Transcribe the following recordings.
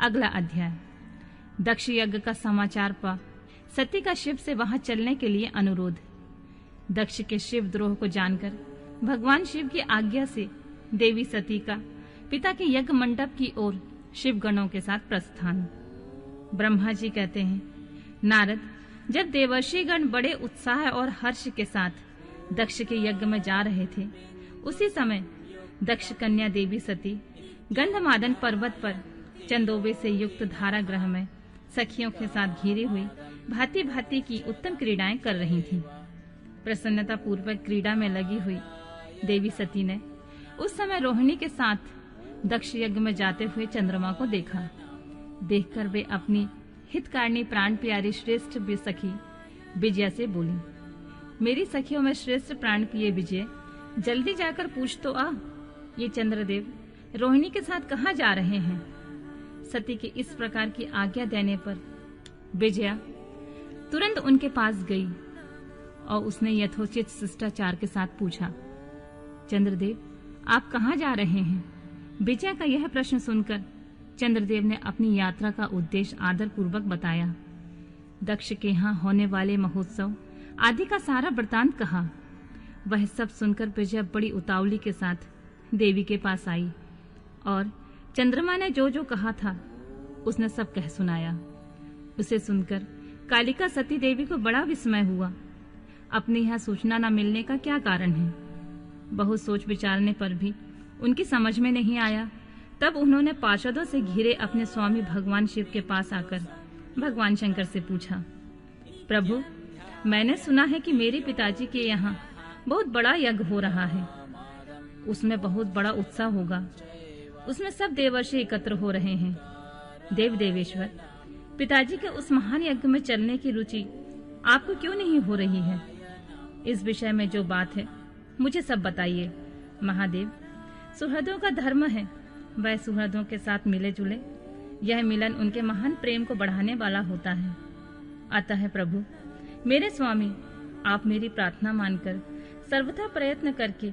अगला अध्याय। दक्ष यज्ञ का समाचार पा सती का शिव से वहां चलने के लिए अनुरोध। दक्ष के शिव द्रोह को जानकर भगवान शिव की आज्ञा से देवी सती का पिता के यज्ञ मंडप की ओर शिव गणों के साथ प्रस्थान। ब्रह्मा जी कहते हैं, नारद, जब देवर्षि गण बड़े उत्साह और हर्ष के साथ दक्ष के यज्ञ में जा रहे थे, उसी समय दक्ष कन्या देवी सती गंधमादन पर्वत पर चंदोबे से युक्त धारा ग्रह में सखियों के साथ घिरी हुई भांति भांति की उत्तम क्रीड़ाएं कर रही थीं। प्रसन्नता पूर्वक क्रीड़ा में लगी हुई देवी सती ने उस समय रोहिणी के साथ दक्ष यज्ञ में जाते हुए चंद्रमा को देखा। देखकर वे अपनी हितकारिणी प्राण प्यारी श्रेष्ठ सखी विजया से बोली, मेरी सखियों में श्रेष्ठ प्राण प्रिय विजय, जल्दी जाकर पूछ तो आ, ये चंद्रदेव रोहिणी के साथ कहाँ जा रहे हैं। सती के इस प्रकार की आज्ञा देने पर विजया तुरंत उनके पास गई और उसने यथोचित शिष्टाचार के साथ पूछा, चंद्रदेव, आप कहाँ जा रहे हैं। विजया का यह प्रश्न सुनकर चंद्रदेव ने अपनी यात्रा का उद्देश्य आदर पूर्वक बताया। दक्ष के यहाँ होने वाले महोत्सव आदि का सारा वृतांत कहा। वह सब सुनकर विजया बड़ी उतावली के साथ देवी के पास आई और चंद्रमा ने जो जो कहा था उसने सब कह सुनाया। उसे सुनकर कालिका सती देवी को बड़ा विस्मय हुआ। अपने यहाँ सूचना न मिलने का क्या कारण है। बहुत सोच विचारने पर भी उनकी समझ में नहीं आया। तब उन्होंने पार्षदों से घिरे अपने स्वामी भगवान शिव के पास आकर भगवान शंकर से पूछा, प्रभु, मैंने सुना है कि मेरे पिताजी के यहाँ बहुत बड़ा यज्ञ हो रहा है। उसमें बहुत बड़ा उत्साह होगा। उसमें सब देवर्षि एकत्र हो रहे हैं। देव देवेश्वर, पिताजी के उस महान यज्ञ में चलने की रुचि आपको क्यों नहीं हो रही है। इस विषय में जो बात है मुझे सब बताइए। महादेव, सुहृदों का धर्म है वह सुहृदों के साथ मिले जुले। यह मिलन उनके महान प्रेम को बढ़ाने वाला होता है। अतः प्रभु, मेरे स्वामी, आप मेरी प्रार्थना मानकर सर्वथा प्रयत्न करके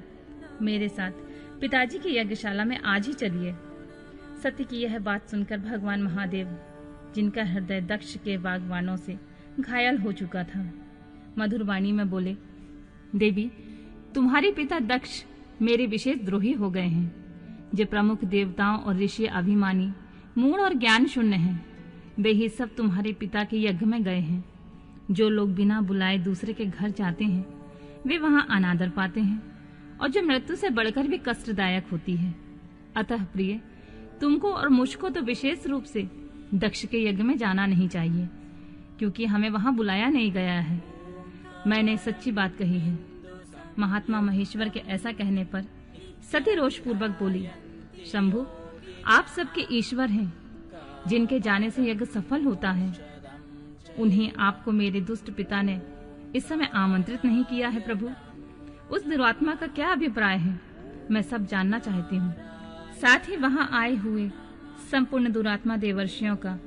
मेरे साथ पिताजी की यज्ञशाला में आज ही चलिए। सती की यह बात सुनकर भगवान महादेव, जिनका हृदय दक्ष के बागवानों से घायल हो चुका था, मधुर वाणी में बोले, देवी, तुम्हारे पिता दक्ष मेरे विशेष द्रोही हो गए हैं। जो प्रमुख देवताओं और ऋषि अभिमानी, मूढ़ और ज्ञान शून्य हैं, वे ही सब तुम्हारे पिता के यज्ञ में गए हैं। जो लोग बिना बुलाए दूसरे के घर जाते हैं वे वहां अनादर पाते हैं और जो मृत्यु से बढ़कर भी कष्टदायक होती है। अतः प्रिय, तुमको और मुझको तो विशेष रूप से दक्ष के यज्ञ में जाना नहीं चाहिए, क्योंकि हमें वहां बुलाया नहीं गया है। मैंने सच्ची बात कही है। महात्मा महेश्वर के ऐसा कहने पर सती रोष पूर्वक बोली, शंभु, आप सबके ईश्वर हैं। जिनके जाने से यज्ञ सफल होता है, उन्हें आपको मेरे दुष्ट पिता ने इस समय आमंत्रित नहीं किया है। प्रभु, उस दुरात्मा का क्या अभिप्राय है, मैं सब जानना चाहती हूँ। साथ ही वहां आए हुए संपूर्ण दुरात्मा देवर्षियों का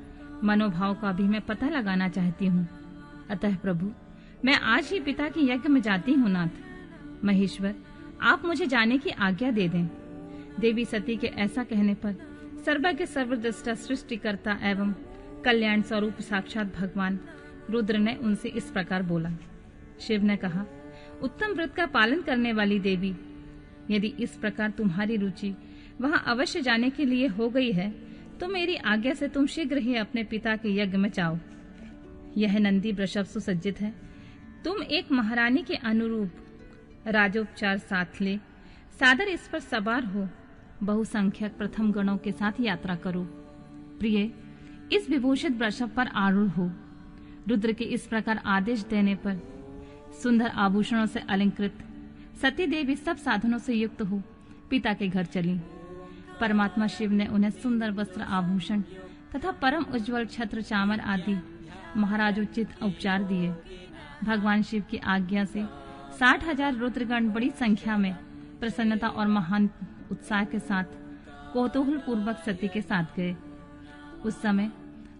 मनोभाव का भी मैं पता लगाना चाहती हूँ। अतः प्रभु, मैं आज ही पिता के यज्ञ में जाती हूँ। नाथ महेश्वर, आप मुझे जाने की आज्ञा दे दें। देवी सती के ऐसा कहने पर सर्वज्ञ सर्वदृष्टा सृष्टिकर्ता एवं कल्याण स्वरूप साक्षात भगवान रुद्र ने उनसे इस प्रकार बोला। शिव ने कहा, उत्तम व्रत का पालन करने वाली देवी, यदि इस प्रकार तुम्हारी रुचि वहां अवश्य जाने के लिए हो गई है, तो मेरी आज्ञा से तुम शीघ्र ही अपने पिता के यज्ञ में जाओ। यह नंदी वृषभ सुसज्जित है। तुम एक महारानी के अनुरूप राजोपचार साथ ले सादर इस पर सवार हो बहुसंख्यक प्रथम गणों के साथ यात्रा करो। प्रिय, इस विभूषित वृषभ पर आरूढ़ हो। रुद्र के इस प्रकार आदेश देने पर सुंदर आभूषणों से अलंकृत सती देवी सब साधनों से युक्त हो पिता के घर चली। परमात्मा शिव ने उन्हें सुंदर वस्त्र आभूषण तथा परम उज्जवल छत्र चामर आदि महाराजोचित उपचार दिए। भगवान शिव की आज्ञा से 60,000 रुद्रगण बड़ी संख्या में प्रसन्नता और महान उत्साह के साथ कौतूहल पूर्वक सती के साथ गए। उस समय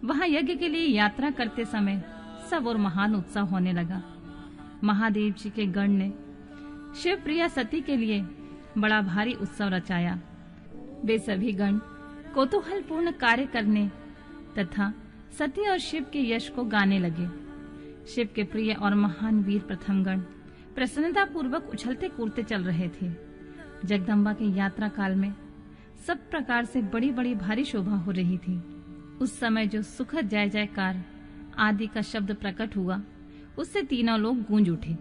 वहां यज्ञ के लिए यात्रा करते समय सब और महान उत्साह होने लगा। महादेव जी के गण ने शिव प्रिया सती के लिए बड़ा भारी उत्सव रचाया। वे सभी गण कौतूहल पूर्ण कार्य करने तथा सती और शिव के यश को गाने लगे। शिव के प्रिय और महान वीर प्रथमगण प्रसन्नता पूर्वक उछलते कूदते चल रहे थे। जगदम्बा के यात्रा काल में सब प्रकार से बड़ी बड़ी भारी शोभा हो रही थी। उस समय जो सुखद जय जयकार आदि का शब्द प्रकट हुआ, उससे तीनों लोग गूंज उठे।